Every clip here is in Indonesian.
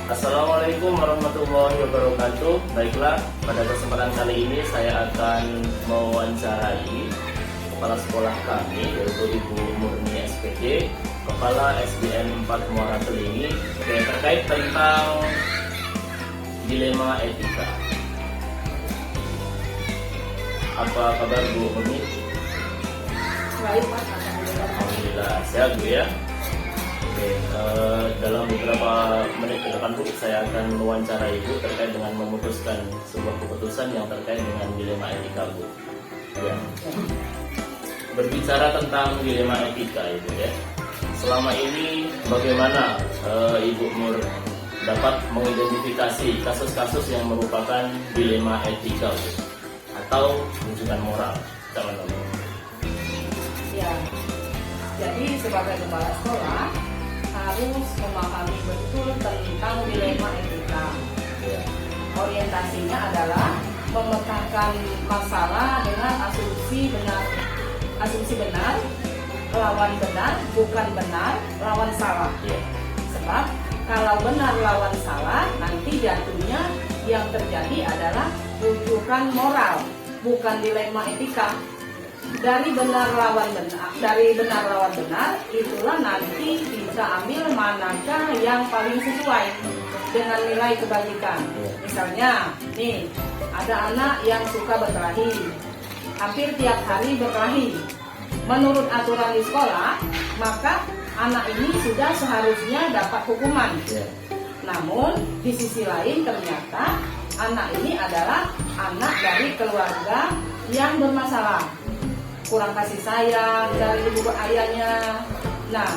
Assalamualaikum warahmatullahi wabarakatuh. Baiklah, pada kesempatan kali ini saya akan mewawancarai kepala sekolah kami, yaitu Ibu Murni SPD, Kepala SDN 4 Muara Telingi, terkait tentang dilema etika. Apa kabar Bu Murni? Baik, Pak. Alhamdulillah, sehat Bu ya. Oke, dalam beberapa menit ke depan Bu, saya akan mewawancarai Ibu terkait dengan memutuskan sebuah keputusan yang terkait dengan dilema etika Bu. Ya. Berbicara tentang dilema etika Ibu ya. Selama ini bagaimana Ibu Mur dapat mengidentifikasi kasus-kasus yang merupakan dilema etika Bu, atau rujukan moral? Jangan lupa. Ya, jadi sebagai kepala sekolah harus memahami betul tentang dilema etika. Ya. Orientasinya adalah memetakan masalah dengan asumsi benar, lawan benar, bukan benar, lawan salah. Ya. Sebab kalau benar lawan salah, nanti jatuhnya yang terjadi adalah rujukan moral, bukan dilema etika. Dari benar lawan benar, itulah nanti bisa ambil manakah yang paling sesuai dengan nilai kebajikan. Misalnya, nih ada anak yang suka berkelahi, hampir tiap hari berkelahi. Menurut aturan di sekolah, maka anak ini sudah seharusnya dapat hukuman. Namun di sisi lain ternyata anak ini adalah anak dari keluarga yang bermasalah, kurang kasih sayang dari ibu ayahnya. Nah,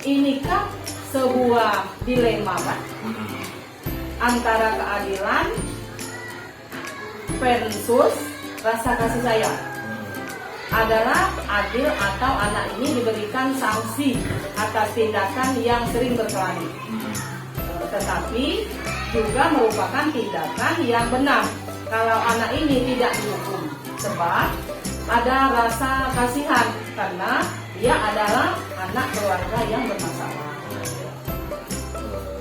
inikah sebuah dilema, Pak? Antara keadilan versus rasa kasih sayang. Adalah adil atau anak ini diberikan sanksi atas tindakan yang sering berkelahi. Tetapi juga merupakan tindakan yang benar kalau anak ini tidak dihukum. Sebab ada rasa kasihan karena dia adalah anak keluarga yang bermasalah.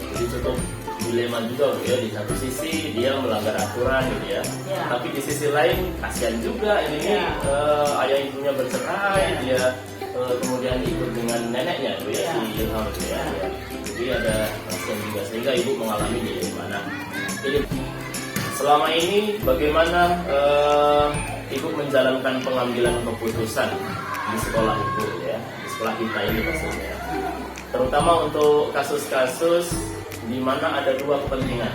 Jadi cukup dilema juga Bu ya. Di satu sisi dia melanggar aturan gitu ya. Tapi di sisi lain kasihan juga ini ayah ibunya bercerai, dia kemudian ikut dengan neneknya Bu ya, si Ilham gitu ya. Jadi ada kasihan juga sehingga ibu mengalami dilema. Jadi selama ini bagaimana Ibu menjalankan pengambilan keputusan di sekolah Ibu ya, di sekolah kita ini maksudnya. Terutama untuk kasus-kasus di mana ada dua kepentingan.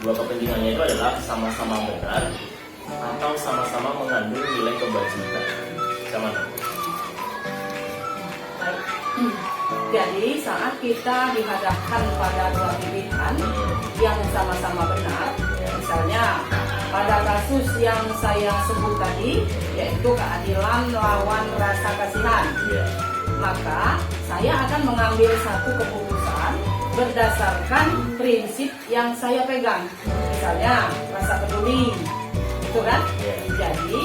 Dua kepentingannya itu adalah sama-sama benar atau sama-sama mengandung nilai kebajikan. Sama. Baik. Jadi saat kita dihadapkan pada dua pilihan yang sama-sama benar, misalnya pada kasus yang saya sebut tadi, yaitu keadilan lawan rasa kasihan, maka saya akan mengambil satu keputusan berdasarkan prinsip yang saya pegang. Misalnya rasa peduli, itu kan? Jadi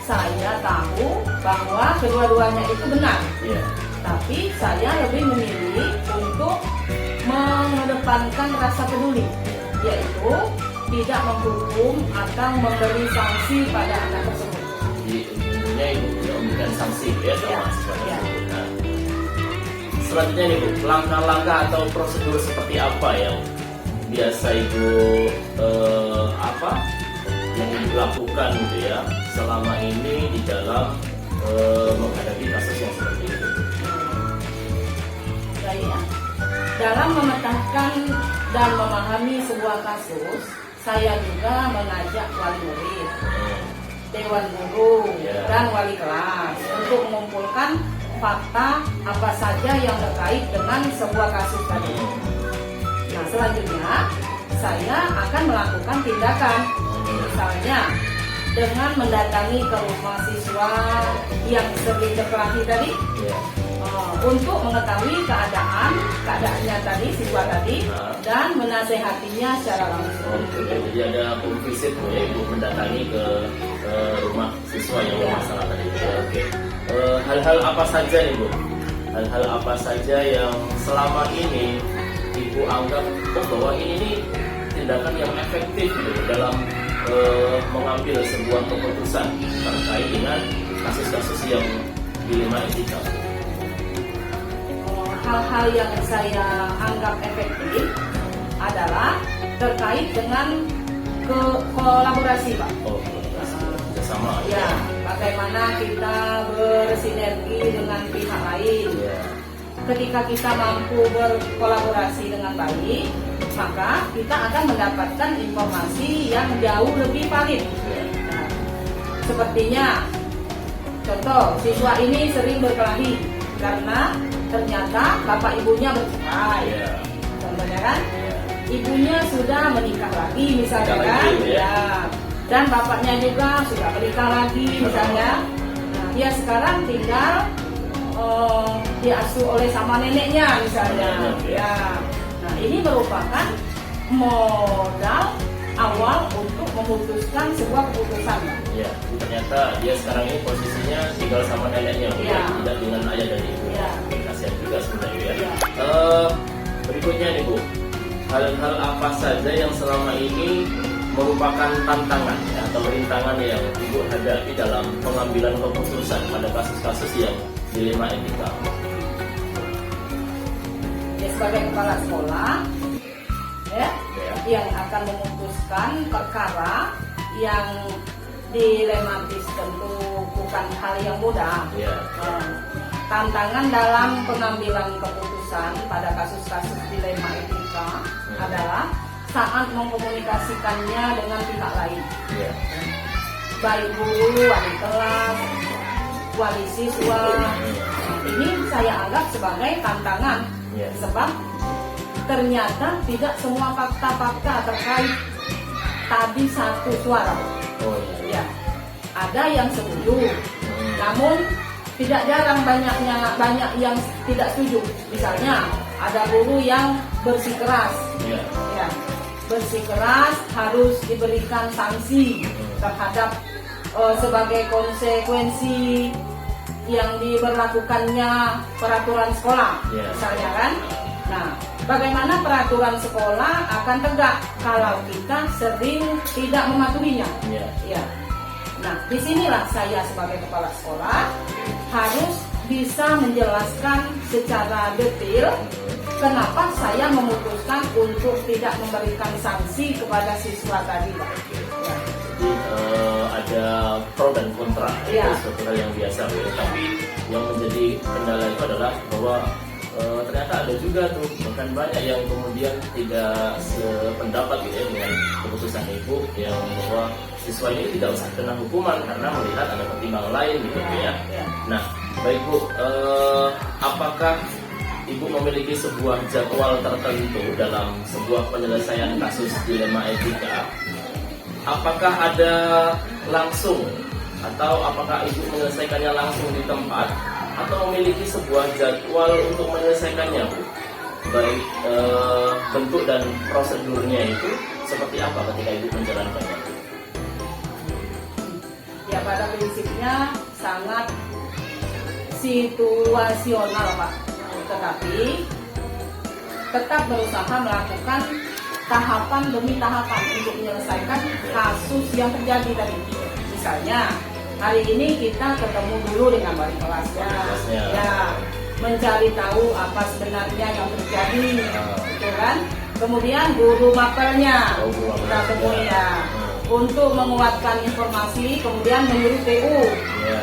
saya tahu bahwa kedua-duanya itu benar, tapi saya lebih memilih untuk mengedepankan rasa peduli, yaitu tidak menghukum atau memberi sanksi pada anak tersebut. Jadi intinya Ibu memberikan sanksi ya sama siswa tersebut. Nah, selanjutnya nih Bu, langkah-langkah atau prosedur seperti apa yang biasa Ibu yang dilakukan gitu ya selama ini di dalam menghadapi kasus yang seperti itu? Baik ya. Dalam memetakan dan memahami sebuah kasus, saya juga mengajak wali murid, dewan guru, dan wali kelas untuk mengumpulkan fakta apa saja yang terkait dengan sebuah kasus tadi. Nah, selanjutnya saya akan melakukan tindakan, misalnya dengan mendatangi ke rumah siswa yang sering berkelahi tadi, untuk mengetahui keadaannya tadi, siswa tadi, dan menasehatinya secara langsung. Jadi ada home visit ya, Ibu mendatangi ke rumah siswa yang bermasalah tadi. Hal-hal apa saja nih Bu? Hal-hal apa saja yang selama ini Ibu anggap bahwa ini tindakan yang efektif gitu, dalam mengambil sebuah keputusan terkait dengan kasus-kasus yang dilema etika? Hal-hal yang saya anggap efektif adalah terkait dengan kolaborasi, Pak. Kerjasama. Ya, bagaimana kita bersinergi dengan pihak lain. Ya. Ketika kita mampu berkolaborasi dengan baik, maka kita akan mendapatkan informasi yang jauh lebih valid. Nah, sepertinya, contoh, siswa ini sering berkelahi karena ternyata bapak ibunya bercerai. Ya. Contohnya kan, ibunya sudah menikah lagi misalnya kan, ya. Dan bapaknya juga sudah menikah lagi misalnya. Nah, dia sekarang tinggal diasuh oleh sama neneknya misalnya. Ya. Nah, ini merupakan modal awal untuk memutuskan sebuah keputusan. Ya, ternyata dia sekarang ini posisinya tinggal sama neneknya, ya. Tidak dengan ayah dan ibu. Ya. Kasihan juga sebenarnya ya. Ya. Berikutnya nih Bu, hal-hal apa saja yang selama ini merupakan tantangan ya, atau rintangan yang Ibu hadapi dalam pengambilan keputusan pada kasus-kasus yang dilema etika? Ya, sebagai kepala sekolah ya, yang akan memutuskan perkara yang dilematis tentu bukan hal yang mudah. Ya. Tantangan dalam pengambilan keputusan pada kasus-kasus dilema etika adalah saat mengkomunikasikannya dengan pihak lain, baik guru, wali kelas, wali siswa. Ini saya anggap sebagai tantangan, sebab ternyata tidak semua fakta-fakta terkait tadi satu suara. Ya, ada yang setuju, namun tidak jarang banyak yang tidak setuju. Misalnya ada guru yang bersikeras, ya, bersikeras harus diberikan sanksi terhadap sebagai konsekuensi yang diberlakukannya peraturan sekolah, misalnya kan. Nah, bagaimana peraturan sekolah akan tegak kalau kita sering tidak mematuhinya? Ya. Nah, disinilah saya sebagai kepala sekolah harus bisa menjelaskan secara detail kenapa saya memutuskan untuk tidak memberikan sanksi kepada siswa tadi, Pak. Ya. Jadi ada pro dan kontra, ya. Itu suatu hal yang biasa. Tapi yang menjadi kendala itu adalah bahwa ternyata ada juga tuh bahkan banyak yang kemudian tidak sependapat gitu ya dengan keputusan Ibu yang bahwa siswa ini tidak usah kena hukuman karena melihat ada pertimbangan lain gitu ya. Nah, baik Bu, apakah Ibu memiliki sebuah jadwal tertentu dalam sebuah penyelesaian kasus dilema etika? Apakah ada langsung atau apakah Ibu menyelesaikannya langsung di tempat atau memiliki sebuah jadwal untuk menyelesaikannya, Bu? Baik bentuk dan prosedurnya itu seperti apa ketika Ibu menjalankannya? Ya, pada prinsipnya sangat situasional, Pak. Tetapi tetap berusaha melakukan tahapan demi tahapan untuk menyelesaikan kasus yang terjadi tadi. Misalnya hari ini kita ketemu dulu dengan wali kelasnya, ya, mencari tahu apa sebenarnya yang terjadi, gitu kan? Kemudian guru mapelnya kita temui ya, untuk menguatkan informasi, kemudian menyuruh TU,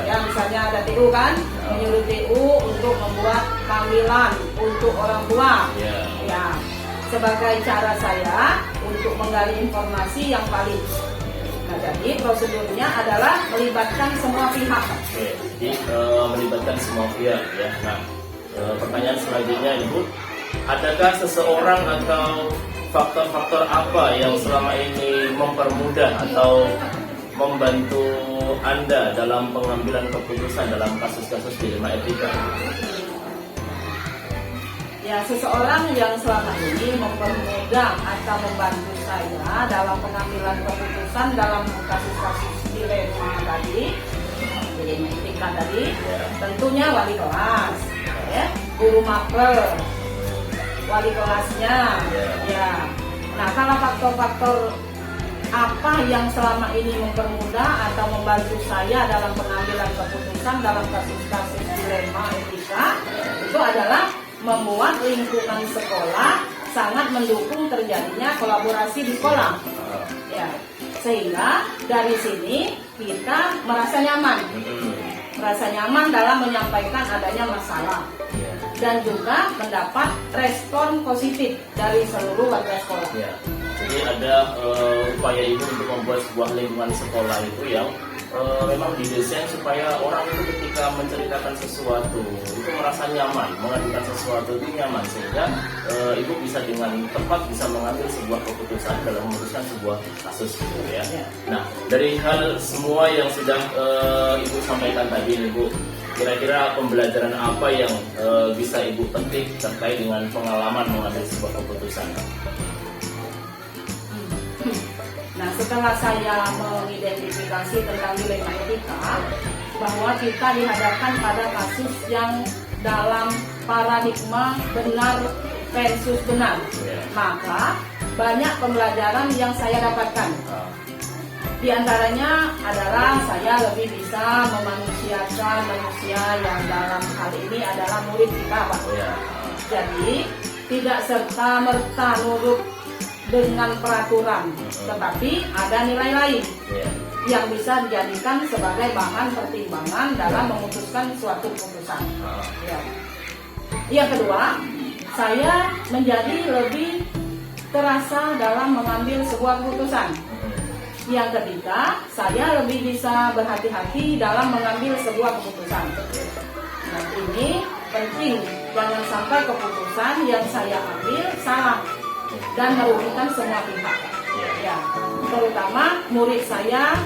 ya misalnya ada TU kan, menyuruh TU untuk membuat panggilan untuk orang tua, ya, sebagai cara saya untuk menggali informasi yang valid. Nah, jadi prosedurnya adalah melibatkan semua pihak. Jadi melibatkan semua pihak ya. Nah, pertanyaan selanjutnya Ibu, adakah seseorang atau faktor-faktor apa yang selama ini mempermudah atau membantu Anda dalam pengambilan keputusan dalam kasus-kasus dilema etika? Ya, seseorang yang selama ini mempermudah atau membantu saya dalam pengambilan keputusan dalam kasus-kasus dilema tadi, dilema etika tadi, tentunya wali kelas, ya, guru mapel, wali kelasnya. Ya. Nah, kalau faktor-faktor apa yang selama ini mempermudah atau membantu saya dalam pengambilan keputusan dalam kasus-kasus dilema etika itu adalah membuat lingkungan sekolah sangat mendukung terjadinya kolaborasi di sekolah. Ya. Sehingga dari sini kita merasa nyaman dalam menyampaikan adanya masalah dan juga mendapat respon positif dari seluruh warga sekolah. Ya. Jadi ada upaya ibu untuk membuat sebuah lingkungan sekolah itu yang memang didesain supaya orang itu ketika menceritakan sesuatu itu merasa nyaman, mengadukan sesuatu itu nyaman, sehingga ibu bisa dengan tepat bisa mengambil sebuah keputusan dalam memutuskan sebuah kasus gitu ya. Nah, dari hal semua yang sudah ibu sampaikan tadi ibu, kira-kira pembelajaran apa yang bisa ibu petik terkait dengan pengalaman mengambil sebuah keputusan? Nah, setelah saya mengidentifikasi tentang dilema etika, bahwa kita dihadapkan pada kasus yang dalam paradigma benar versus benar, maka banyak pembelajaran yang saya dapatkan. Di antaranya adalah saya lebih bisa memanusiakan manusia yang dalam hal ini adalah murid kita, Pak. Jadi tidak serta-merta nurut dengan peraturan, tetapi ada nilai lain yang bisa dijadikan sebagai bahan pertimbangan dalam memutuskan suatu keputusan. Yang kedua, saya menjadi lebih terasa dalam mengambil sebuah keputusan. Yang ketiga, saya lebih bisa berhati-hati dalam mengambil sebuah keputusan. Nah, ini penting, jangan sampai keputusan yang saya ambil salah dan merugikan semua pihak. Ya, terutama murid saya,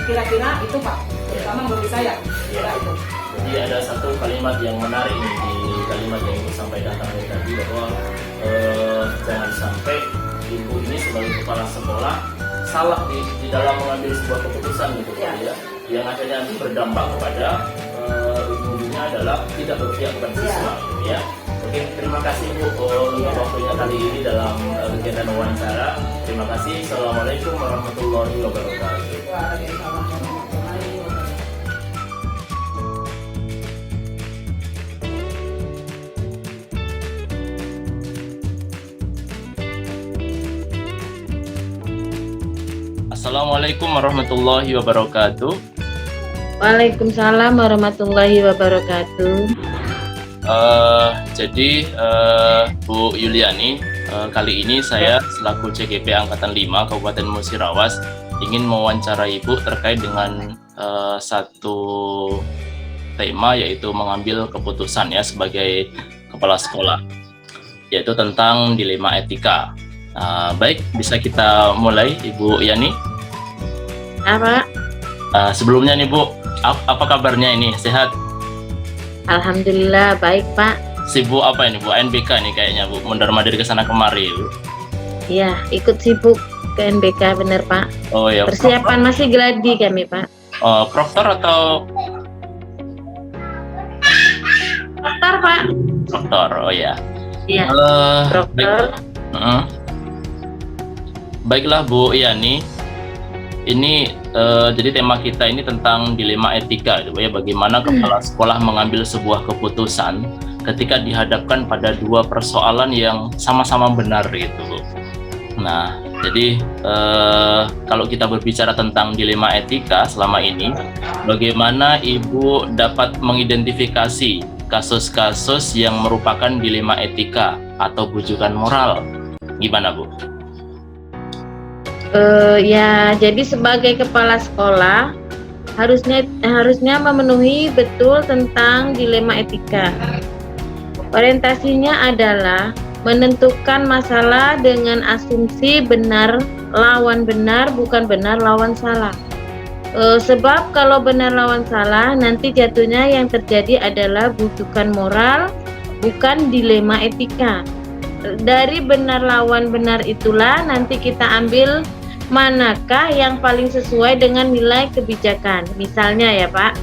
kira-kira itu Pak, terutama murid saya. Itu. Jadi ada satu kalimat yang menarik nih di kalimat yang ibu sampaikan tadi bahwa jangan sampai ibu ini sebagai kepala sekolah salah di dalam mengambil sebuah keputusan gitu ya, yang akhirnya nanti berdampak kepada ujung-ujungnya adalah tidak berpihak kepada siswa gitu ya. Oke, terima kasih Bu untuk waktunya kali ini dalam kegiatan wawancara. Terima kasih. Assalamualaikum warahmatullahi wabarakatuh. Waalaikumsalam warahmatullahi wabarakatuh. Assalamualaikum warahmatullahi wabarakatuh. Waalaikumsalam warahmatullahi wabarakatuh. Jadi Bu Yuliani, kali ini saya selaku CGP Angkatan 5 Kabupaten Musirawas ingin mewawancarai Ibu terkait dengan satu tema, yaitu mengambil keputusan ya sebagai kepala sekolah, yaitu tentang dilema etika. Baik, bisa kita mulai Ibu Yani? Apa? Sebelumnya nih Bu, apa kabarnya ini? Sehat? Alhamdulillah baik Pak. Sibuk apa ini Bu? NBK nih kayaknya Bu, mondar-mandir ke sana kemari Bu. Iya, ikut sibuk ke NBK bener Pak. Oh ya. Persiapan masih geladi kami Pak. Proktor atau? Dokter Pak. Proktor, oh ya. Iya. Dokter. Baiklah Bu Yani, ini jadi tema kita ini tentang dilema etika, gitu ya. Bagaimana kepala sekolah mengambil sebuah keputusan ketika dihadapkan pada dua persoalan yang sama-sama benar gitu. Nah, jadi kalau kita berbicara tentang dilema etika selama ini, bagaimana Ibu dapat mengidentifikasi kasus-kasus yang merupakan dilema etika atau bujukan moral? Gimana Bu? Ya, jadi sebagai kepala sekolah harusnya memenuhi betul tentang dilema etika. Orientasinya adalah menentukan masalah dengan asumsi benar lawan benar, bukan benar lawan salah. Sebab kalau benar lawan salah, nanti jatuhnya yang terjadi adalah bujukan moral, bukan dilema etika. Dari benar lawan benar itulah nanti kita ambil manakah yang paling sesuai dengan nilai kebijakan. Misalnya ya Pak,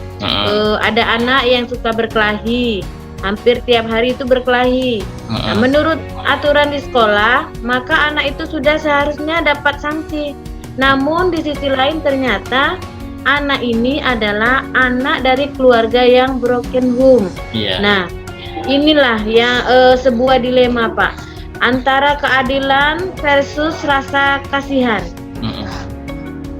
ada anak yang suka berkelahi, hampir tiap hari itu berkelahi. Nah, menurut aturan di sekolah, maka anak itu sudah seharusnya dapat sanksi. Namun di sisi lain ternyata anak ini adalah anak dari keluarga yang broken home. Nah, inilah yang sebuah dilema, Pak, antara keadilan versus rasa kasihan.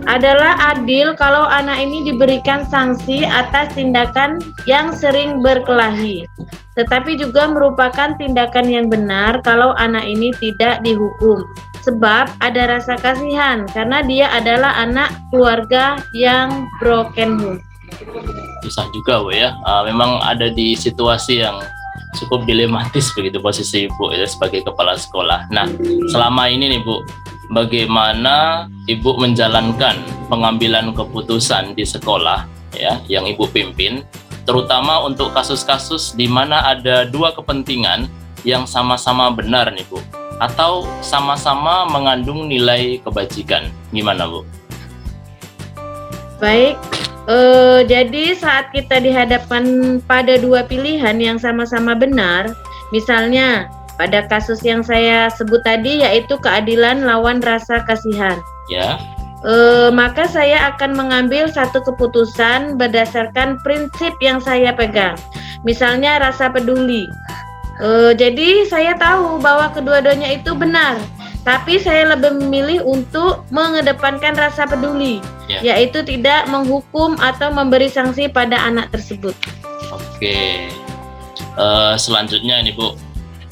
Adalah adil kalau anak ini diberikan sanksi atas tindakan yang sering berkelahi, tetapi juga merupakan tindakan yang benar kalau anak ini tidak dihukum, sebab ada rasa kasihan karena dia adalah anak keluarga yang broken home. Susah juga, Bu, ya. Memang ada di situasi yang cukup dilematis begitu posisi Ibu ya, sebagai kepala sekolah. Nah, selama ini nih, Bu, bagaimana Ibu menjalankan pengambilan keputusan di sekolah ya yang Ibu pimpin, terutama untuk kasus-kasus di mana ada dua kepentingan yang sama-sama benar nih, Bu, atau sama-sama mengandung nilai kebajikan. Gimana, Bu? Baik, jadi saat kita dihadapkan pada dua pilihan yang sama-sama benar, misalnya pada kasus yang saya sebut tadi, yaitu keadilan lawan rasa kasihan. Ya. Maka saya akan mengambil satu keputusan berdasarkan prinsip yang saya pegang. Misalnya rasa peduli. Jadi saya tahu bahwa kedua-duanya itu benar, tapi saya lebih memilih untuk mengedepankan rasa peduli, yaitu tidak menghukum atau memberi sanksi pada anak tersebut. Oke. Selanjutnya ini, Bu,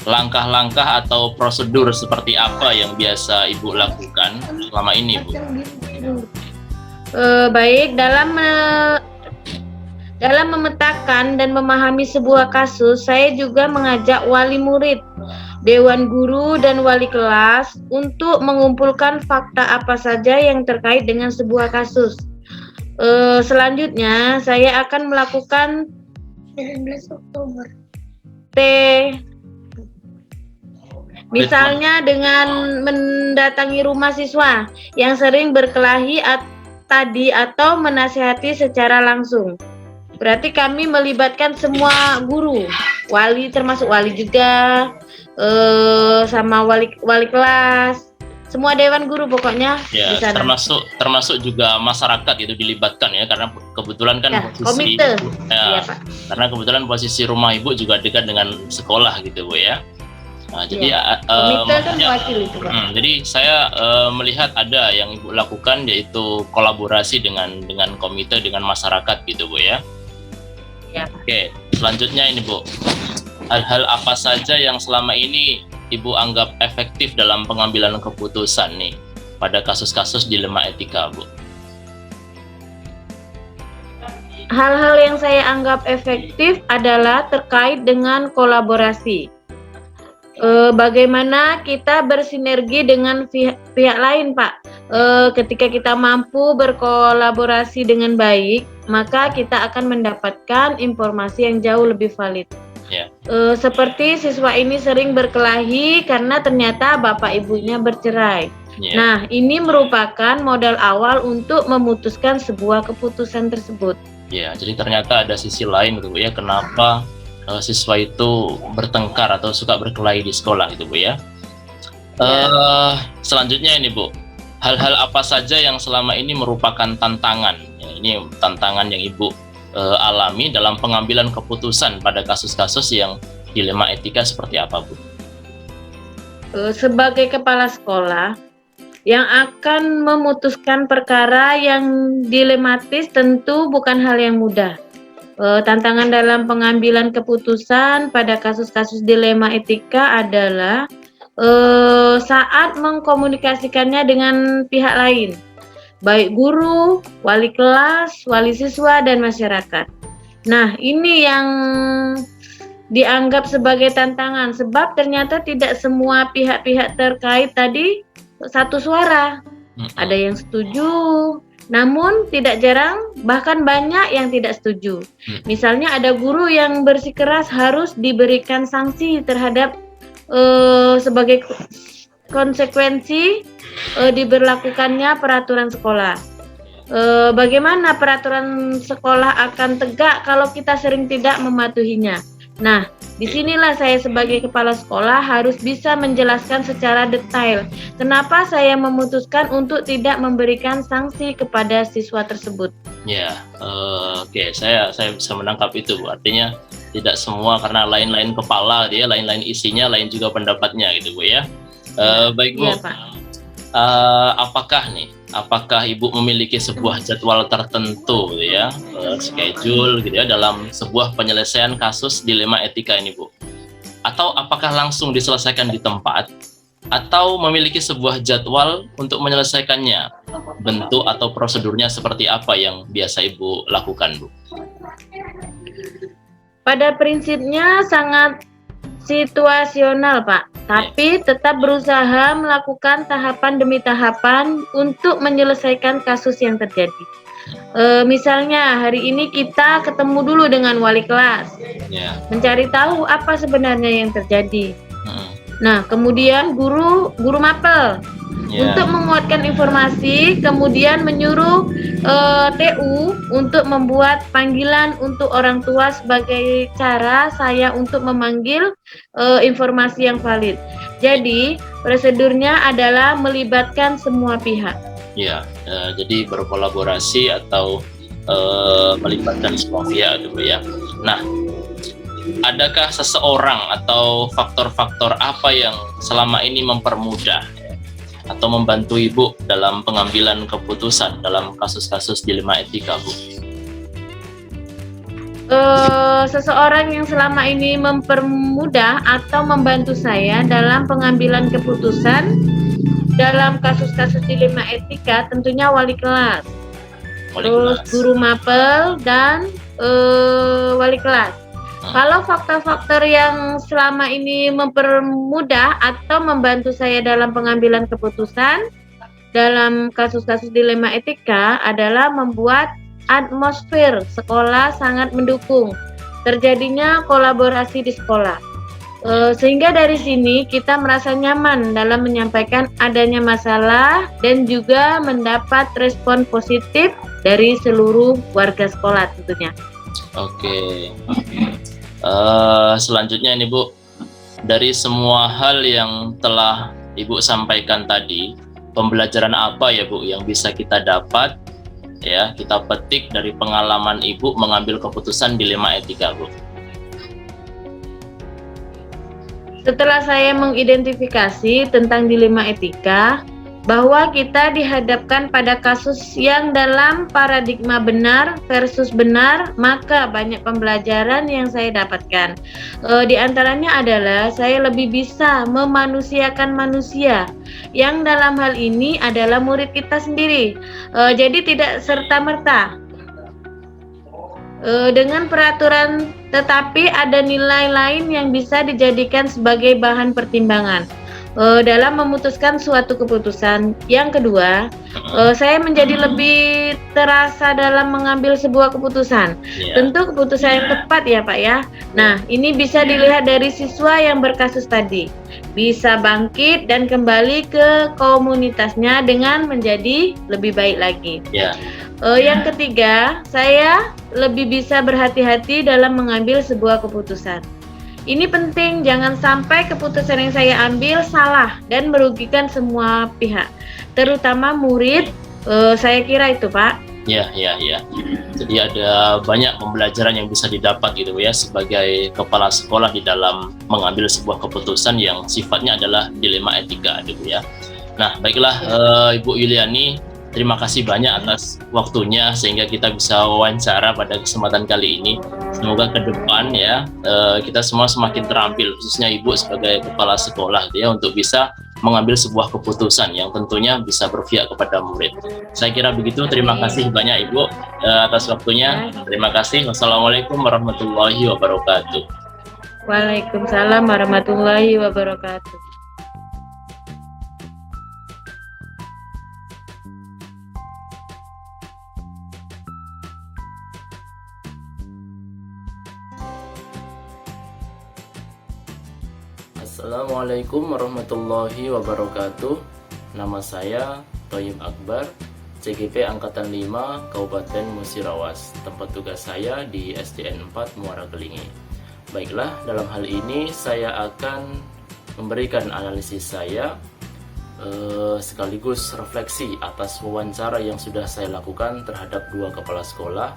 langkah-langkah atau prosedur seperti apa yang biasa Ibu lakukan selama ini, Bu? Baik, dalam memetakan dan memahami sebuah kasus, saya juga mengajak wali murid, dewan guru, dan wali kelas untuk mengumpulkan fakta apa saja yang terkait dengan sebuah kasus. Selanjutnya, saya akan melakukan 19 Oktober. Misalnya dengan mendatangi rumah siswa yang sering berkelahi tadi atau menasihati secara langsung. Berarti kami melibatkan semua guru, wali termasuk wali juga, sama wali kelas, semua dewan guru pokoknya. Ya, termasuk juga masyarakat itu dilibatkan ya, karena kebetulan kan posisi komite. Ya, Pak. Karena kebetulan posisi rumah Ibu juga dekat dengan sekolah gitu, Bu, ya. Nah, jadi komite kan wakil itu, Pak. Jadi saya melihat ada yang Ibu lakukan, yaitu kolaborasi dengan komite, dengan masyarakat gitu, Bu, ya. Oke, selanjutnya ini, Bu, hal-hal apa saja yang selama ini Ibu anggap efektif dalam pengambilan keputusan nih pada kasus-kasus dilema etika, Bu? Hal-hal yang saya anggap efektif adalah terkait dengan kolaborasi. Bagaimana kita bersinergi dengan pihak lain, Pak. Ketika kita mampu berkolaborasi dengan baik, maka kita akan mendapatkan informasi yang jauh lebih valid. Seperti siswa ini sering berkelahi karena ternyata bapak ibunya bercerai. Nah, ini merupakan modal awal untuk memutuskan sebuah keputusan tersebut. Ya, jadi ternyata ada sisi lain gitu, Bu, ya, kenapa siswa itu bertengkar atau suka berkelahi di sekolah gitu, Bu, ya. Selanjutnya ini, Bu, hal-hal apa saja yang selama ini merupakan tantangan? Ya, ini tantangan yang Ibu alami dalam pengambilan keputusan pada kasus-kasus yang dilema etika seperti apa, Bu? Sebagai kepala sekolah yang akan memutuskan perkara yang dilematis tentu bukan hal yang mudah. Tantangan dalam pengambilan keputusan pada kasus-kasus dilema etika adalah saat mengkomunikasikannya dengan pihak lain, baik guru, wali kelas, wali siswa, dan masyarakat. Nah, ini yang dianggap sebagai tantangan, sebab ternyata tidak semua pihak-pihak terkait tadi satu suara. Ada yang setuju, namun tidak jarang, bahkan banyak yang tidak setuju. Misalnya ada guru yang bersikeras harus diberikan sanksi terhadap sebagai konsekuensi diberlakukannya peraturan sekolah. Bagaimana peraturan sekolah akan tegak kalau kita sering tidak mematuhinya? Nah, disinilah saya sebagai kepala sekolah harus bisa menjelaskan secara detail kenapa saya memutuskan untuk tidak memberikan sanksi kepada siswa tersebut. Ya, oke, saya bisa menangkap itu, Bu. Artinya tidak semua karena lain-lain kepala dia, lain-lain isinya, lain juga pendapatnya gitu, Bu ya. Baik, Bu. Iya, Pak. Apakah Ibu memiliki sebuah jadwal tertentu gitu ya, schedule gitu ya dalam sebuah penyelesaian kasus dilema etika ini, Bu? Atau apakah langsung diselesaikan di tempat atau memiliki sebuah jadwal untuk menyelesaikannya? Bentuk atau prosedurnya seperti apa yang biasa Ibu lakukan, Bu? Pada prinsipnya sangat situasional, Pak, tapi tetap berusaha melakukan tahapan demi tahapan untuk menyelesaikan kasus yang terjadi. Misalnya hari ini kita ketemu dulu dengan wali kelas, mencari tahu apa sebenarnya yang terjadi. Nah, kemudian guru mapel untuk menguatkan informasi, kemudian menyuruh TU untuk membuat panggilan untuk orang tua sebagai cara saya untuk memanggil informasi yang valid. Jadi prosedurnya adalah melibatkan semua pihak. Ya, jadi berkolaborasi atau melibatkan semua pihak gitu ya. Nah, adakah seseorang atau faktor-faktor apa yang selama ini mempermudah atau membantu Ibu dalam pengambilan keputusan dalam kasus-kasus dilema etika, Bu? Seseorang yang selama ini mempermudah atau membantu saya dalam pengambilan keputusan dalam kasus-kasus dilema etika tentunya wali kelas, terus guru mapel dan wali kelas. Kalau faktor-faktor yang selama ini mempermudah atau membantu saya dalam pengambilan keputusan dalam kasus-kasus dilema etika adalah membuat atmosfer sekolah sangat mendukung terjadinya kolaborasi di sekolah. Sehingga dari sini kita merasa nyaman dalam menyampaikan adanya masalah dan juga mendapat respon positif dari seluruh warga sekolah tentunya. Oke. Selanjutnya ini, Bu, dari semua hal yang telah Ibu sampaikan tadi, pembelajaran apa ya, Bu, yang bisa kita dapat ya, kita petik dari pengalaman Ibu mengambil keputusan dilema etika, Bu? Setelah saya mengidentifikasi tentang dilema etika, bahwa kita dihadapkan pada kasus yang dalam paradigma benar versus benar, maka banyak pembelajaran yang saya dapatkan. Di antaranya adalah saya lebih bisa memanusiakan manusia, yang dalam hal ini adalah murid kita sendiri. Jadi tidak serta-merta dengan peraturan, tetapi ada nilai lain yang bisa dijadikan sebagai bahan pertimbangan dalam memutuskan suatu keputusan. Yang kedua, saya menjadi lebih terasa dalam mengambil sebuah keputusan. Tentu keputusan yang tepat ya, Pak ya. Nah, ini bisa dilihat dari siswa yang berkasus tadi, bisa bangkit dan kembali ke komunitasnya dengan menjadi lebih baik lagi. Yang ketiga, saya lebih bisa berhati-hati dalam mengambil sebuah keputusan. Ini penting, jangan sampai keputusan yang saya ambil salah dan merugikan semua pihak, terutama murid. Saya kira itu, Pak. Ya. Jadi ada banyak pembelajaran yang bisa didapat gitu ya sebagai kepala sekolah di dalam mengambil sebuah keputusan yang sifatnya adalah dilema etika gitu ya. Nah, baiklah Ibu Yuliani, terima kasih banyak atas waktunya sehingga kita bisa wawancara pada kesempatan kali ini. Semoga ke depan ya kita semua semakin terampil, khususnya Ibu sebagai kepala sekolah ya, untuk bisa mengambil sebuah keputusan yang tentunya bisa berpihak kepada murid. Saya kira begitu. Terima kasih banyak Ibu atas waktunya. Terima kasih. Wassalamualaikum warahmatullahi wabarakatuh. Waalaikumsalam warahmatullahi wabarakatuh. Assalamualaikum warahmatullahi wabarakatuh. Nama saya Thoyib Akbar, CGP Angkatan 5 Kabupaten Musirawas. Tempat tugas saya di SDN 4 Muara Kelingi. Baiklah, dalam hal ini saya akan memberikan analisis saya sekaligus refleksi atas wawancara yang sudah saya lakukan terhadap 2 kepala sekolah.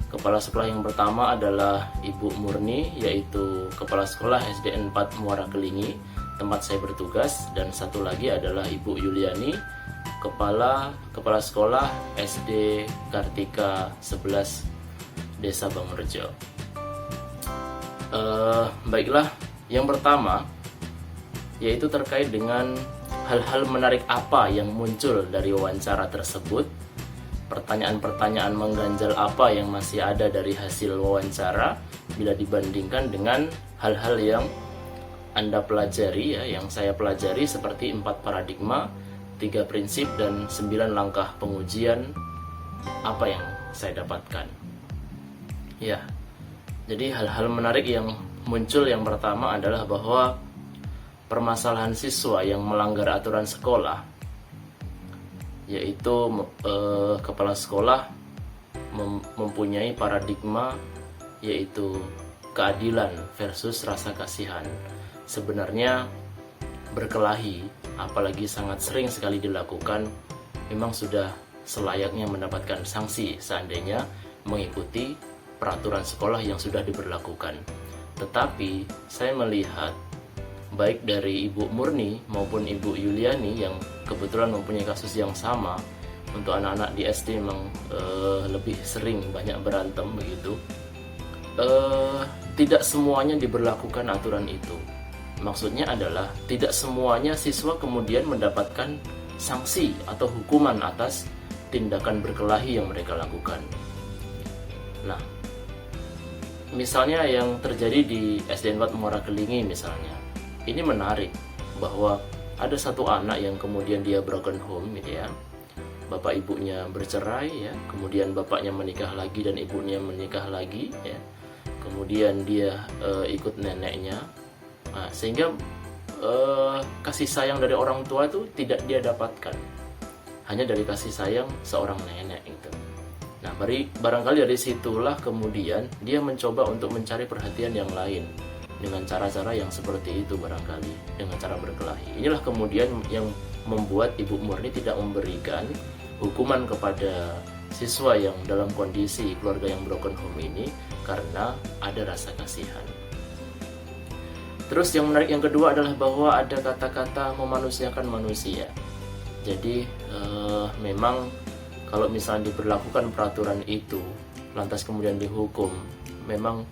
Kepala sekolah yang pertama adalah Ibu Murni, yaitu Kepala Sekolah SDN 4 Muara Kelingi, tempat saya bertugas, dan satu lagi adalah Ibu Yuliani, Kepala Sekolah SD Kartika 11 Desa Bangurejo. Baiklah, yang pertama yaitu terkait dengan hal-hal menarik apa yang muncul dari wawancara tersebut, pertanyaan-pertanyaan mengganjal apa yang masih ada dari hasil wawancara bila dibandingkan dengan hal-hal yang Anda pelajari, ya, yang saya pelajari, seperti 4 paradigma, 3 prinsip, dan 9 langkah pengujian apa yang saya dapatkan. Ya, jadi hal-hal menarik yang muncul yang pertama adalah bahwa permasalahan siswa yang melanggar aturan sekolah, yaitu kepala sekolah mempunyai paradigma yaitu keadilan versus rasa kasihan. Sebenarnya berkelahi, apalagi sangat sering sekali dilakukan, memang sudah selayaknya mendapatkan sanksi seandainya mengikuti peraturan sekolah yang sudah diberlakukan. Tetapi saya melihat baik dari Ibu Murni maupun Ibu Yuliani yang kebetulan mempunyai kasus yang sama, untuk anak-anak di SD memang lebih sering banyak berantem begitu. Tidak semuanya diberlakukan aturan itu. Maksudnya adalah tidak semuanya siswa kemudian mendapatkan sanksi atau hukuman atas tindakan berkelahi yang mereka lakukan. Nah, misalnya yang terjadi di SDN 4 Muara Kelingi misalnya, ini menarik bahwa ada satu anak yang kemudian dia broken home gitu ya. Bapak ibunya bercerai ya, kemudian bapaknya menikah lagi dan ibunya menikah lagi ya. Kemudian dia ikut neneknya. Nah, sehingga kasih sayang dari orang tua itu tidak dia dapatkan. Hanya dari kasih sayang seorang nenek itu. Nah, barangkali dari situlah kemudian dia mencoba untuk mencari perhatian yang lain dengan cara-cara yang seperti itu, barangkali dengan cara berkelahi. Inilah kemudian yang membuat Ibu Murni tidak memberikan hukuman kepada siswa yang dalam kondisi keluarga yang broken home ini karena ada rasa kasihan. Terus yang menarik yang kedua adalah bahwa ada kata-kata memanusiakan manusia. Jadi memang kalau misalnya diberlakukan peraturan itu lantas kemudian dihukum, memang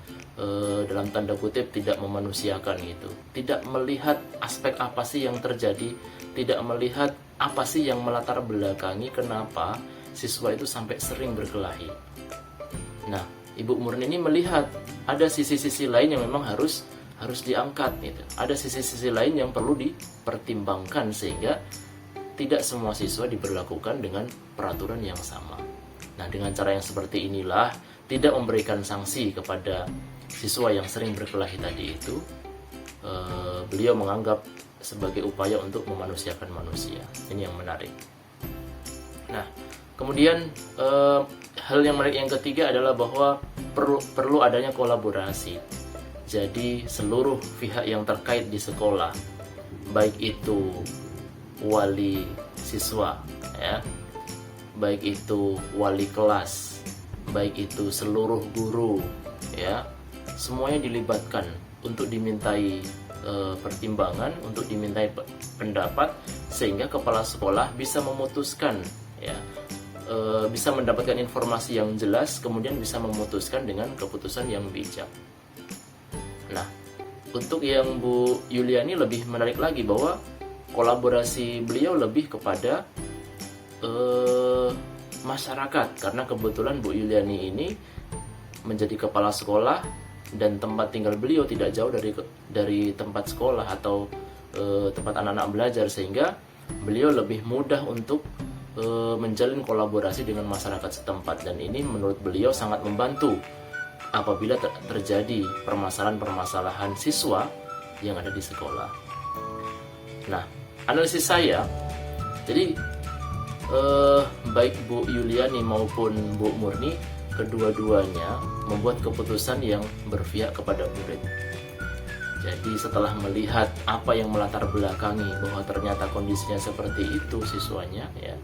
dalam tanda kutip tidak memanusiakan gitu, tidak melihat aspek apa sih yang terjadi, tidak melihat apa sih yang melatar belakangi kenapa siswa itu sampai sering berkelahi. Nah, Ibu Murni ini melihat ada sisi-sisi lain yang memang harus diangkat gitu. Ada sisi-sisi lain yang perlu dipertimbangkan sehingga tidak semua siswa diberlakukan dengan peraturan yang sama. Nah, dengan cara yang seperti inilah, tidak memberikan sanksi kepada siswa yang sering berkelahi tadi itu, beliau menganggap sebagai upaya untuk memanusiakan manusia. Ini yang menarik. Nah, kemudian hal yang menarik yang ketiga adalah bahwa perlu adanya kolaborasi. Jadi seluruh pihak yang terkait di sekolah, baik itu wali siswa, ya, baik itu wali kelas, baik itu seluruh guru, ya, semuanya dilibatkan untuk dimintai pertimbangan, untuk dimintai pendapat, sehingga kepala sekolah bisa memutuskan, ya, bisa mendapatkan informasi yang jelas, kemudian bisa memutuskan dengan keputusan yang bijak. Nah, untuk yang Bu Yuliani lebih menarik lagi bahwa kolaborasi beliau lebih kepada masyarakat, karena kebetulan Bu Yuliani ini menjadi kepala sekolah dan tempat tinggal beliau tidak jauh dari tempat sekolah atau tempat anak-anak belajar, sehingga beliau lebih mudah untuk menjalin kolaborasi dengan masyarakat setempat, dan ini menurut beliau sangat membantu apabila terjadi permasalahan-permasalahan siswa yang ada di sekolah. Nah, analisis saya, jadi baik Bu Yuliani maupun Bu Murni kedua-duanya membuat keputusan yang berpihak kepada murid. Jadi setelah melihat apa yang melatar belakangi bahwa ternyata kondisinya seperti itu siswanya, ya,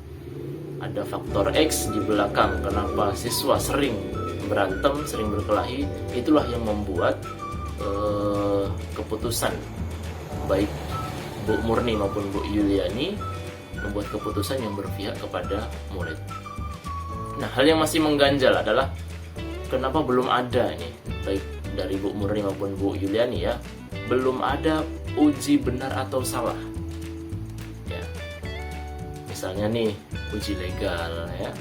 ada faktor X di belakang kenapa siswa sering berantem, sering berkelahi, itulah yang membuat keputusan baik Bu Murni maupun Bu Yuliani membuat keputusan yang berpihak kepada murid. Nah, hal yang masih mengganjal adalah kenapa belum ada nih, baik dari Bu Murni maupun Bu Yuliani, ya, belum ada uji benar atau salah. Ya. Misalnya nih, uji legal, ya,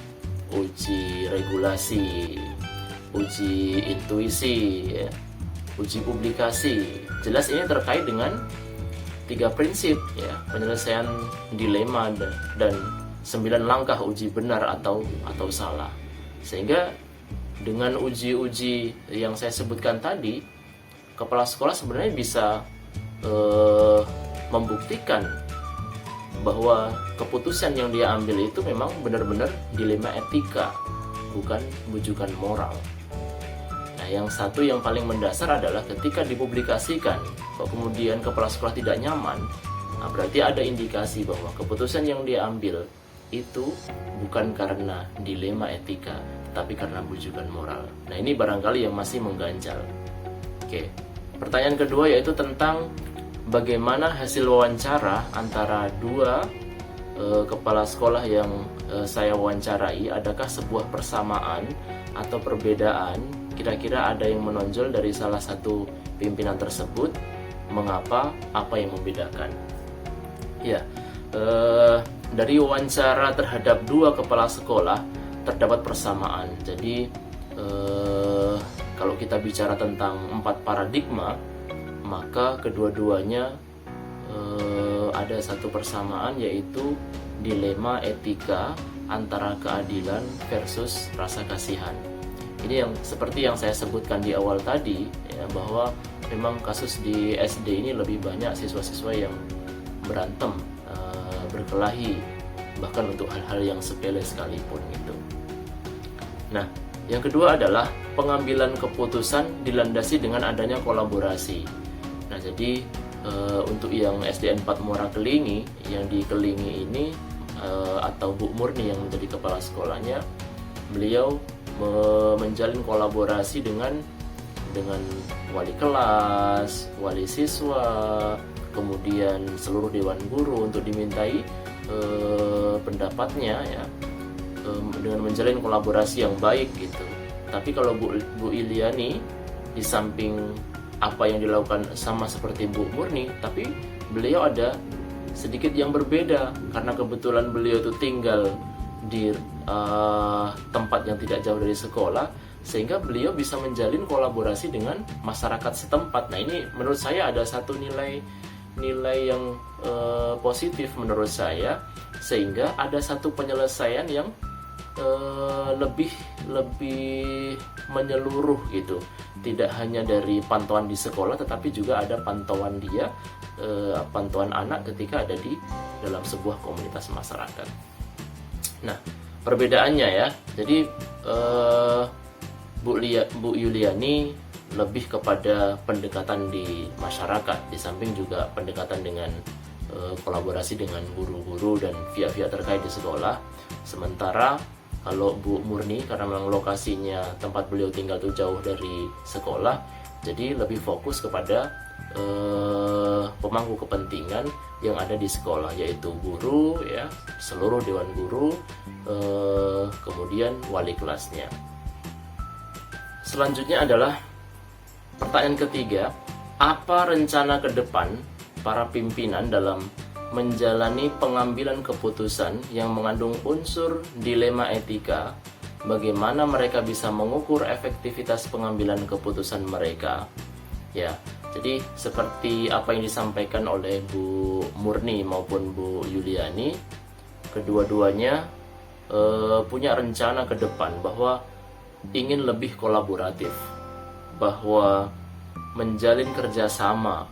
uji regulasi, uji intuisi, ya, uji publikasi. Jelas ini terkait dengan 3 prinsip, ya, penyelesaian dilema dan 9 langkah uji benar atau salah. Sehingga dengan uji-uji yang saya sebutkan tadi, kepala sekolah sebenarnya bisa membuktikan bahwa keputusan yang dia ambil itu memang benar-benar dilema etika, bukan bujukan moral. Nah, yang satu yang paling mendasar adalah ketika dipublikasikan, kok kemudian kepala sekolah tidak nyaman, nah berarti ada indikasi bahwa keputusan yang dia ambil itu bukan karena dilema etika, tapi karena bujukan moral. Nah, ini barangkali yang masih mengganjal. Oke, pertanyaan kedua yaitu tentang bagaimana hasil wawancara antara 2 kepala sekolah yang saya wawancarai. Adakah sebuah persamaan atau perbedaan? Kira-kira ada yang menonjol dari salah satu pimpinan tersebut? Mengapa? Apa yang membedakan? Ya, dari wawancara terhadap 2 kepala sekolah terdapat persamaan. Jadi kalau kita bicara tentang 4 paradigma, maka kedua-duanya ada satu persamaan, yaitu dilema etika antara keadilan versus rasa kasihan. Ini yang seperti yang saya sebutkan di awal tadi, ya, bahwa memang kasus di SD ini lebih banyak siswa-siswa yang berantem, berkelahi, bahkan untuk hal-hal yang sepele sekalipun gitu. Nah, yang kedua adalah pengambilan keputusan dilandasi dengan adanya kolaborasi. Nah, jadi untuk yang SDN 4 Muara Kelingi, yang di Kelingi ini atau Bu Murni yang menjadi kepala sekolahnya, beliau menjalin kolaborasi dengan wali kelas, wali siswa, kemudian seluruh dewan guru untuk dimintai pendapatnya, ya, dengan menjalin kolaborasi yang baik gitu. Tapi kalau Bu Iliani, di samping apa yang dilakukan sama seperti Bu Murni, tapi beliau ada sedikit yang berbeda karena kebetulan beliau itu tinggal di tempat yang tidak jauh dari sekolah, sehingga beliau bisa menjalin kolaborasi dengan masyarakat setempat. Nah, ini menurut saya ada satu nilai yang positif menurut saya, sehingga ada satu penyelesaian yang lebih menyeluruh gitu, tidak hanya dari pantauan di sekolah, tetapi juga ada pantauan pantauan anak ketika ada di dalam sebuah komunitas masyarakat. Nah, perbedaannya, ya, jadi Bu Yuliani lebih kepada pendekatan di masyarakat, di samping juga pendekatan dengan kolaborasi dengan guru-guru dan pihak-pihak terkait di sekolah. Sementara kalau Bu Murni, karena memang lokasinya tempat beliau tinggal itu jauh dari sekolah, jadi lebih fokus kepada pemangku kepentingan yang ada di sekolah, yaitu guru, ya, seluruh dewan guru, kemudian wali kelasnya. Selanjutnya adalah pertanyaan ketiga, apa rencana ke depan para pimpinan dalam menjalani pengambilan keputusan yang mengandung unsur dilema etika? Bagaimana mereka bisa mengukur efektivitas pengambilan keputusan mereka? Ya, jadi seperti apa yang disampaikan oleh Bu Murni maupun Bu Yuliani, kedua-duanya punya rencana ke depan bahwa ingin lebih kolaboratif, bahwa menjalin kerjasama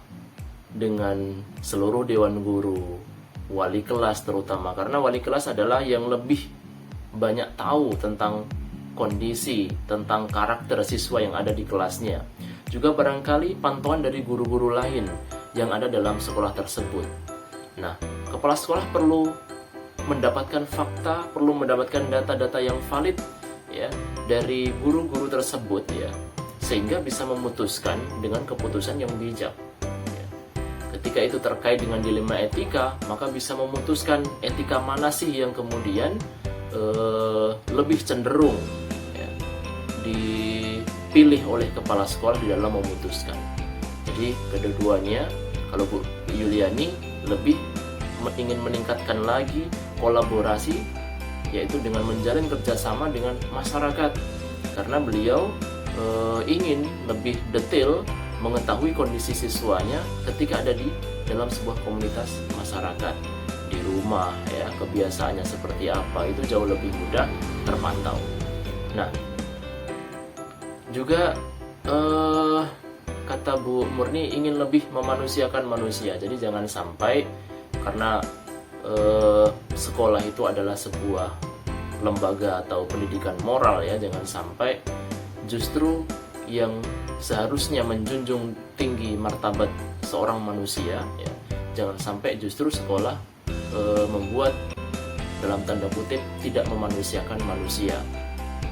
dengan seluruh dewan guru, wali kelas terutama, karena wali kelas adalah yang lebih banyak tahu tentang kondisi, tentang karakter siswa yang ada di kelasnya. Juga barangkali pantauan dari guru-guru lain yang ada dalam sekolah tersebut. Nah, kepala sekolah perlu mendapatkan fakta, perlu mendapatkan data-data yang valid ya dari guru-guru tersebut ya, sehingga bisa memutuskan dengan keputusan yang bijak. Ya. Ketika itu terkait dengan dilema etika, maka bisa memutuskan etika mana sih yang kemudian lebih cenderung ya, dipilih oleh kepala sekolah di dalam memutuskan. Jadi kedua-duanya, kalau Bu Yuliani lebih ingin meningkatkan lagi kolaborasi, yaitu dengan menjalin kerjasama dengan masyarakat, karena beliau ingin lebih detail mengetahui kondisi siswanya ketika ada di dalam sebuah komunitas masyarakat. Di rumah ya, kebiasaannya seperti apa, itu jauh lebih mudah terpantau. Nah, juga kata Bu Murni ingin lebih memanusiakan manusia. Jadi jangan sampai karena sekolah itu adalah sebuah lembaga atau pendidikan moral ya, jangan sampai justru yang seharusnya menjunjung tinggi martabat seorang manusia ya, jangan sampai justru sekolah membuat dalam tanda kutip tidak memanusiakan manusia,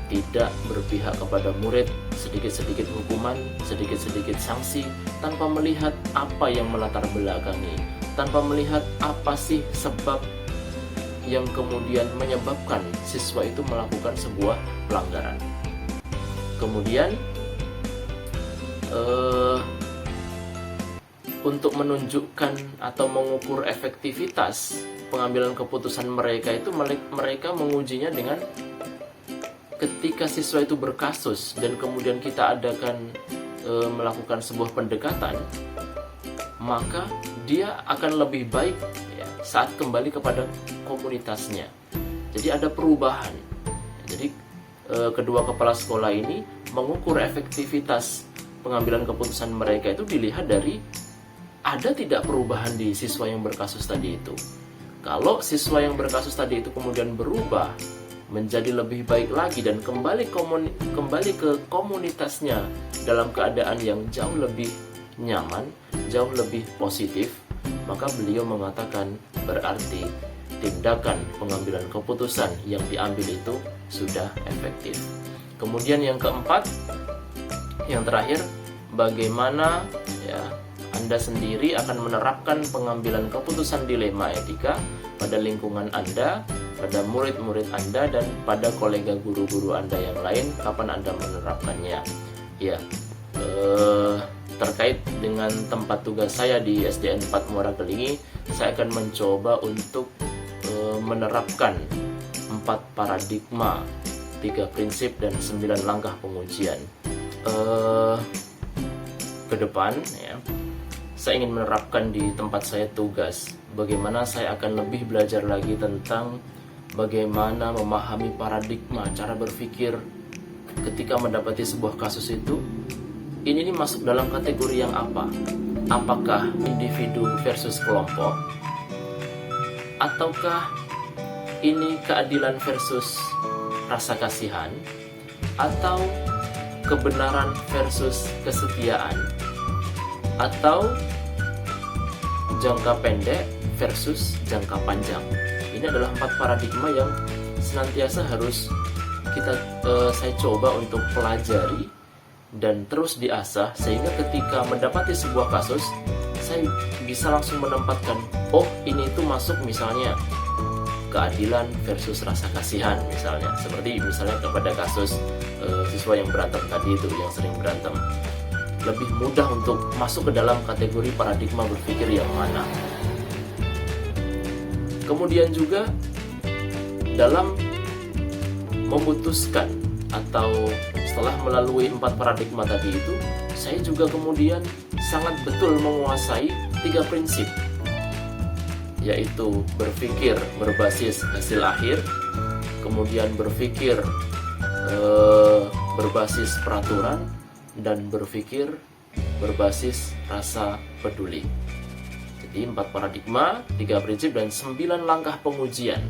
tidak berpihak kepada murid, sedikit-sedikit hukuman, sedikit-sedikit sanksi, tanpa melihat apa yang melatar belakangi, tanpa melihat apa sih sebab yang kemudian menyebabkan siswa itu melakukan sebuah pelanggaran. Kemudian untuk menunjukkan atau mengukur efektivitas pengambilan keputusan mereka itu, mereka mengujinya dengan ketika siswa itu berkasus dan kemudian kita adakan melakukan sebuah pendekatan, maka dia akan lebih baik ya, saat kembali kepada komunitasnya. Jadi ada perubahan. Jadi kedua kepala sekolah ini mengukur efektivitas pengambilan keputusan mereka itu dilihat dari ada tidak perubahan di siswa yang berkasus tadi itu. Kalau siswa yang berkasus tadi itu kemudian berubah menjadi lebih baik lagi dan kembali ke komunitasnya dalam keadaan yang jauh lebih nyaman, jauh lebih positif, maka beliau mengatakan berarti tindakan pengambilan keputusan yang diambil itu sudah efektif. Kemudian yang keempat, yang terakhir, bagaimana ya Anda sendiri akan menerapkan pengambilan keputusan dilema etika pada lingkungan Anda, pada murid-murid Anda, dan pada kolega guru-guru Anda yang lain, kapan Anda menerapkannya. Ya, terkait dengan tempat tugas saya di SDN 4 Muara Kelingi, saya akan mencoba untuk menerapkan 4 paradigma, 3 prinsip, dan 9 langkah pengujian. Ke depan ya, saya ingin menerapkan di tempat saya tugas bagaimana saya akan lebih belajar lagi tentang bagaimana memahami paradigma, cara berpikir ketika mendapati sebuah kasus itu. Ini masuk dalam kategori yang apa? Apakah individu versus kelompok? Ataukah ini keadilan versus rasa kasihan? Atau kebenaran versus kesetiaan? Atau jangka pendek versus jangka panjang? Ini adalah 4 paradigma yang senantiasa harus saya coba untuk pelajari dan terus diasah, sehingga ketika mendapati sebuah kasus saya bisa langsung menempatkan, oh ini itu masuk misalnya keadilan versus rasa kasihan misalnya, seperti misalnya kepada kasus siswa yang berantem tadi itu, yang sering berantem, lebih mudah untuk masuk ke dalam kategori paradigma berpikir yang mana. Kemudian juga dalam memutuskan atau setelah melalui 4 paradigma tadi itu, saya juga kemudian sangat betul menguasai 3 prinsip, yaitu berpikir berbasis hasil akhir, kemudian berpikir berbasis peraturan, dan berpikir berbasis rasa peduli. Jadi 4 paradigma, 3 prinsip, dan 9 langkah pengujian.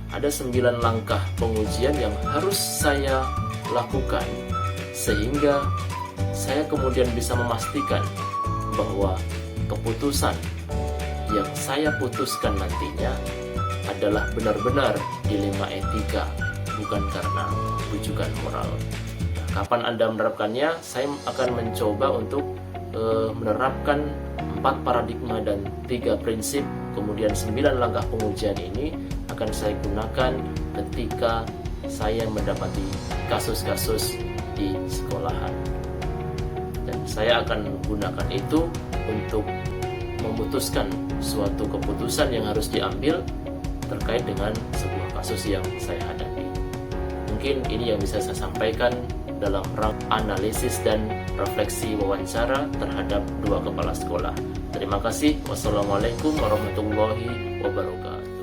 Ada 9 langkah pengujian yang harus saya lakukan sehingga saya kemudian bisa memastikan bahwa keputusan yang saya putuskan nantinya adalah benar-benar dilema etika, bukan karena rujukan moral. Nah, kapan Anda menerapkannya? Saya akan mencoba untuk menerapkan 4 paradigma dan 3 prinsip, kemudian 9 langkah pengujian ini akan saya gunakan ketika saya mendapati kasus-kasus di sekolahan. Dan saya akan gunakan itu untuk memutuskan suatu keputusan yang harus diambil terkait dengan sebuah kasus yang saya hadapi. Mungkin ini yang bisa saya sampaikan dalam rangka analisis dan refleksi wawancara terhadap 2 kepala sekolah. Terima kasih. Wassalamualaikum warahmatullahi wabarakatuh.